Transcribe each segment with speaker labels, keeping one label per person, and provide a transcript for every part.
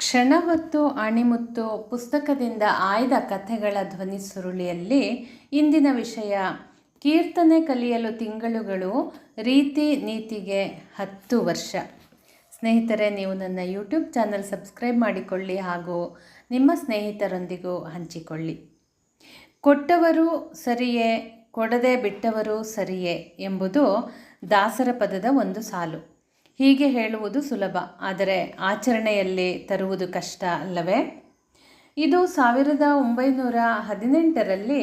Speaker 1: ಕ್ಷಣ ಹೊತ್ತು ಅಣಿಮುತ್ತು ಪುಸ್ತಕದಿಂದ ಆಯ್ದ ಕಥೆಗಳ ಧ್ವನಿ ಸುರುಳಿಯಲ್ಲಿ ಇಂದಿನ ವಿಷಯ ಕೀರ್ತನೆ ಕಲಿಯಲು ತಿಂಗಳುಗಳು, ರೀತಿ ನೀತಿಗೆ 10 ವರ್ಷ. ಸ್ನೇಹಿತರೆ, ನೀವು ನನ್ನ ಯೂಟ್ಯೂಬ್ ಚಾನಲ್ ಸಬ್ಸ್ಕ್ರೈಬ್ ಮಾಡಿಕೊಳ್ಳಿ ಹಾಗೂ ನಿಮ್ಮ ಸ್ನೇಹಿತರೊಂದಿಗೂ ಹಂಚಿಕೊಳ್ಳಿ. ಕೊಟ್ಟವರು ಸರಿಯೇ, ಕೊಡದೆ ಬಿಟ್ಟವರು ಸರಿಯೇ ಎಂಬುದು ದಾಸರ ಪದದ ಒಂದು ಸಾಲು. ಹೀಗೆ ಹೇಳುವುದು ಸುಲಭ, ಆದರೆ ಆಚರಣೆಯಲ್ಲಿ ತರುವುದು ಕಷ್ಟ ಅಲ್ಲವೇ? ಇದು 1918ರಲ್ಲಿ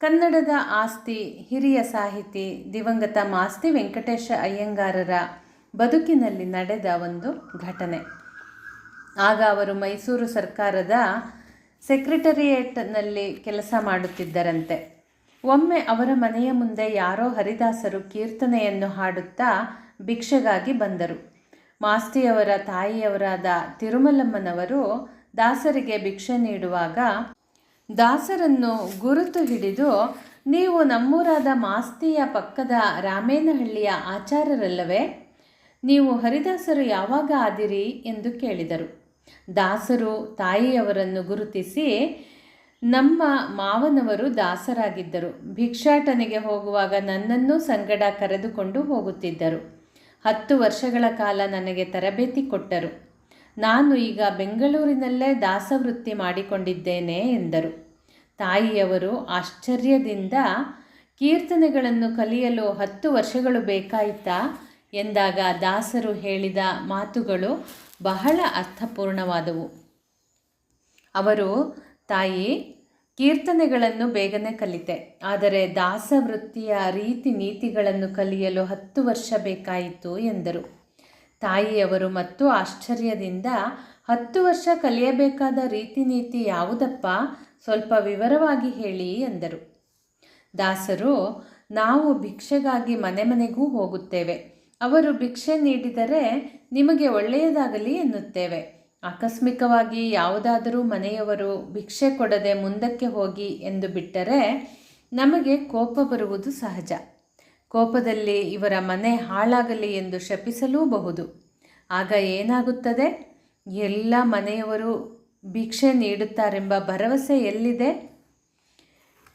Speaker 1: ಕನ್ನಡದ ಆಸ್ತಿ, ಹಿರಿಯ ಸಾಹಿತಿ ದಿವಂಗತ ಮಾಸ್ತಿ ವೆಂಕಟೇಶ ಅಯ್ಯಂಗಾರರ ಬದುಕಿನಲ್ಲಿ ನಡೆದ ಒಂದು ಘಟನೆ. ಆಗ ಅವರು ಮೈಸೂರು ಸರ್ಕಾರದ ಸೆಕ್ರೆಟರಿಯೇಟ್ನಲ್ಲಿ ಕೆಲಸ ಮಾಡುತ್ತಿದ್ದರಂತೆ. ಒಮ್ಮೆ ಅವರ ಮನೆಯ ಮುಂದೆ ಯಾರೋ ಹರಿದಾಸರು ಕೀರ್ತನೆಯನ್ನು ಹಾಡುತ್ತಾ ಭಿಕ್ಷೆಗಾಗಿ ಬಂದರು. ಮಾಸ್ತಿಯವರ ತಾಯಿಯವರಾದ ತಿರುಮಲಮ್ಮನವರು ದಾಸರಿಗೆ ಭಿಕ್ಷೆ ನೀಡುವಾಗ ದಾಸರನ್ನು ಗುರುತು ಹಿಡಿದು, ನೀವು ನಮ್ಮೂರಾದ ಮಾಸ್ತಿಯ ಪಕ್ಕದ ರಾಮೇನಹಳ್ಳಿಯ ಆಚಾರರಲ್ಲವೇ? ನೀವು ಹರಿದಾಸರು ಯಾವಾಗ ಆದಿರಿ ಎಂದು ಕೇಳಿದರು. ದಾಸರು ತಾಯಿಯವರನ್ನು ಗುರುತಿಸಿ, ನಮ್ಮ ಮಾವನವರು ದಾಸರಾಗಿದ್ದರು. ಭಿಕ್ಷಾಟನೆಗೆ ಹೋಗುವಾಗ ನನ್ನನ್ನೂ ಸಂಗಡ ಕರೆದುಕೊಂಡು ಹೋಗುತ್ತಿದ್ದರು. 10 ವರ್ಷಗಳ ಕಾಲ ನನಗೆ ತರಬೇತಿ ಕೊಟ್ಟರು. ನಾನು ಈಗ ಬೆಂಗಳೂರಿನಲ್ಲೇ ದಾಸವೃತ್ತಿ ಮಾಡಿಕೊಂಡಿದ್ದೇನೆ ಎಂದರು. ತಾಯಿಯವರು ಆಶ್ಚರ್ಯದಿಂದ, ಕೀರ್ತನೆಗಳನ್ನು ಕಲಿಯಲು 10 ವರ್ಷಗಳು ಬೇಕಾಯಿತಾ ಎಂದಾಗ ದಾಸರು ಹೇಳಿದ ಮಾತುಗಳು ಬಹಳ ಅರ್ಥಪೂರ್ಣವಾದವು. ಅವರು, ತಾಯಿ, ಕೀರ್ತನೆಗಳನ್ನು ಬೇಗನೆ ಕಲಿತೆ, ಆದರೆ ದಾಸವೃತ್ತಿಯ ರೀತಿ ನೀತಿಗಳನ್ನು ಕಲಿಯಲು 10 ವರ್ಷ ಬೇಕಾಯಿತು ಎಂದರು. ತಾಯಿಯವರು ಮತ್ತು ಆಶ್ಚರ್ಯದಿಂದ, 10 ವರ್ಷ ಕಲಿಯಬೇಕಾದ ರೀತಿ ನೀತಿ ಯಾವುದಪ್ಪ? ಸ್ವಲ್ಪ ವಿವರವಾಗಿ ಹೇಳಿ ಎಂದರು. ದಾಸರು, ನಾವು ಭಿಕ್ಷೆಗಾಗಿ ಮನೆ ಮನೆಗೂ ಹೋಗುತ್ತೇವೆ. ಅವರು ಭಿಕ್ಷೆ ನೀಡಿದರೆ ನಿಮಗೆ ಒಳ್ಳೆಯದಾಗಲಿ ಎನ್ನುತ್ತೇವೆ. ಆಕಸ್ಮಿಕವಾಗಿ ಯಾವುದಾದರೂ ಮನೆಯವರು ಭಿಕ್ಷೆ ಕೊಡದೆ ಮುಂದಕ್ಕೆ ಹೋಗಿ ಎಂದು ಬಿಟ್ಟರೆ ನಮಗೆ ಕೋಪ ಬರುವುದು ಸಹಜ. ಕೋಪದಲ್ಲಿ ಇವರ ಮನೆ ಹಾಳಾಗಲಿ ಎಂದು ಶಪಿಸಲೂಬಹುದು. ಆಗ ಏನಾಗುತ್ತದೆ? ಎಲ್ಲ ಮನೆಯವರು ಭಿಕ್ಷೆ ನೀಡುತ್ತಾರೆಂಬ ಭರವಸೆ ಎಲ್ಲಿದೆ?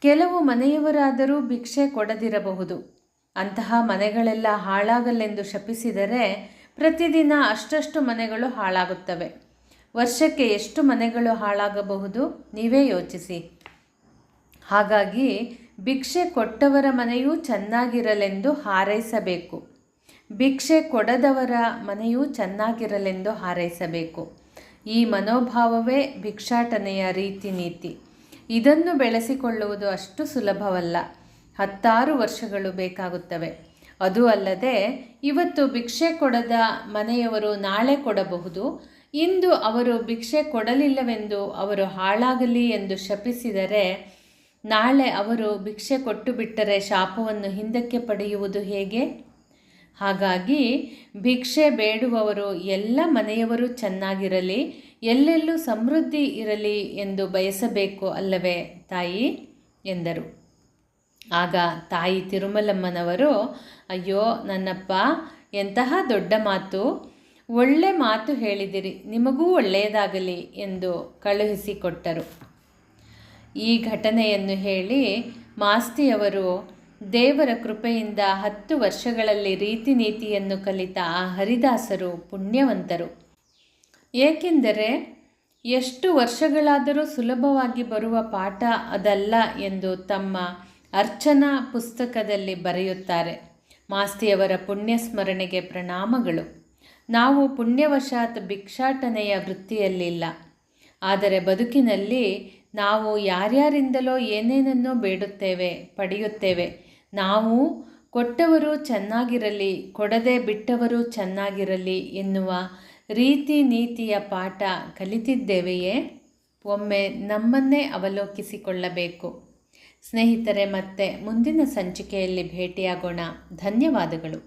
Speaker 1: ಕೆಲವು ಮನೆಯವರಾದರೂ ಭಿಕ್ಷೆ ಕೊಡದಿರಬಹುದು. ಅಂತಹ ಮನೆಗಳೆಲ್ಲ ಹಾಳಾಗಲೆಂದು ಶಪಿಸಿದರೆ ಪ್ರತಿದಿನ ಅಷ್ಟಷ್ಟು ಮನೆಗಳು ಹಾಳಾಗುತ್ತವೆ. ವರ್ಷಕ್ಕೆ ಎಷ್ಟು ಮನೆಗಳು ಹಾಳಾಗಬಹುದು ನೀವೇ ಯೋಚಿಸಿ. ಹಾಗಾಗಿ ಭಿಕ್ಷೆ ಕೊಟ್ಟವರ ಮನೆಯೂ ಚೆನ್ನಾಗಿರಲೆಂದು ಹಾರೈಸಬೇಕು, ಭಿಕ್ಷೆ ಕೊಡದವರ ಮನೆಯೂ ಚೆನ್ನಾಗಿರಲೆಂದು ಹಾರೈಸಬೇಕು. ಈ ಮನೋಭಾವವೇ ಭಿಕ್ಷಾಟನೆಯ ರೀತಿ ನೀತಿ. ಇದನ್ನು ಬೆಳೆಸಿಕೊಳ್ಳುವುದು ಅಷ್ಟು ಸುಲಭವಲ್ಲ. 10 ವರ್ಷಗಳು ಬೇಕಾಗುತ್ತವೆ. ಅದೂ ಅಲ್ಲದೆ ಇವತ್ತು ಭಿಕ್ಷೆ ಕೊಡದ ಮನೆಯವರು ನಾಳೆ ಕೊಡಬಹುದು. ಇಂದು ಅವರು ಭಿಕ್ಷೆ ಕೊಡಲಿಲ್ಲವೆಂದು ಅವರು ಹಾಳಾಗಲಿ ಎಂದು ಶಪಿಸಿದರೆ ನಾಳೆ ಅವರು ಭಿಕ್ಷೆ ಕೊಟ್ಟು ಬಿಟ್ಟರೆ ಶಾಪವನ್ನು ಹಿಂದಕ್ಕೆ ಪಡೆಯುವುದು ಹೇಗೆ? ಹಾಗಾಗಿ ಭಿಕ್ಷೆ ಬೇಡುವವರು ಎಲ್ಲ ಮನೆಯವರು ಚೆನ್ನಾಗಿರಲಿ, ಎಲ್ಲೆಲ್ಲೂ ಸಮೃದ್ಧಿ ಇರಲಿ ಎಂದು ಬಯಸಬೇಕು ಅಲ್ಲವೇ ತಾಯಿ ಎಂದರು. ಆಗ ತಾಯಿ ತಿರುಮಲಮ್ಮನವರು, ಅಯ್ಯೋ ನನ್ನಪ್ಪ, ಎಂತಹ ದೊಡ್ಡ ಮಾತು, ಒಳ್ಳೆ ಮಾತು ಹೇಳಿದಿರಿ, ನಿಮಗೂ ಒಳ್ಳೆಯದಾಗಲಿ ಎಂದು ಕಳುಹಿಸಿಕೊಟ್ಟರು. ಈ ಘಟನೆಯನ್ನು ಹೇಳಿ ಮಾಸ್ತಿಯವರು, ದೇವರ ಕೃಪೆಯಿಂದ 10 ವರ್ಷಗಳಲ್ಲಿ ರೀತಿ ನೀತಿಯನ್ನು ಕಲಿತ ಆ ಹರಿದಾಸರು ಪುಣ್ಯವಂತರು. ಏಕೆಂದರೆ ಎಷ್ಟು ವರ್ಷಗಳಾದರೂ ಸುಲಭವಾಗಿ ಬರುವ ಪಾಠ ಅದಲ್ಲ ಎಂದು ತಮ್ಮ ಅರ್ಚನಾ ಪುಸ್ತಕದಲ್ಲಿ ಬರೆಯುತ್ತಾರೆ. ಮಾಸ್ತಿಯವರ ಪುಣ್ಯ ಸ್ಮರಣೆಗೆ ಪ್ರಣಾಮಗಳು. ನಾವು ಪುಣ್ಯವಶಾತ್ ಭಿಕ್ಷಾಟನೆಯ ವೃತ್ತಿಯಲ್ಲಿಲ್ಲ, ಆದರೆ ಬದುಕಿನಲ್ಲಿ ನಾವು ಯಾರ್ಯಾರಿಂದಲೋ ಏನೇನನ್ನೋ ಬೇಡುತ್ತೇವೆ, ಪಡೆಯುತ್ತೇವೆ. ನಾವು ಕೊಟ್ಟವರು ಚೆನ್ನಾಗಿರಲಿ, ಕೊಡದೆ ಬಿಟ್ಟವರು ಚೆನ್ನಾಗಿರಲಿ ಎನ್ನುವ ರೀತಿ ನೀತಿಯ ಪಾಠ ಕಲಿತಿದ್ದೇವೆಯೇ? ಒಮ್ಮೆ ನಮ್ಮನ್ನೇ ಅವಲೋಕಿಸಿಕೊಳ್ಳಬೇಕು. ಸ್ನೇಹಿತರೆ, ಮತ್ತೆ ಮುಂದಿನ ಸಂಚಿಕೆಯಲ್ಲಿ ಭೇಟಿಯಾಗೋಣ. ಧನ್ಯವಾದಗಳು.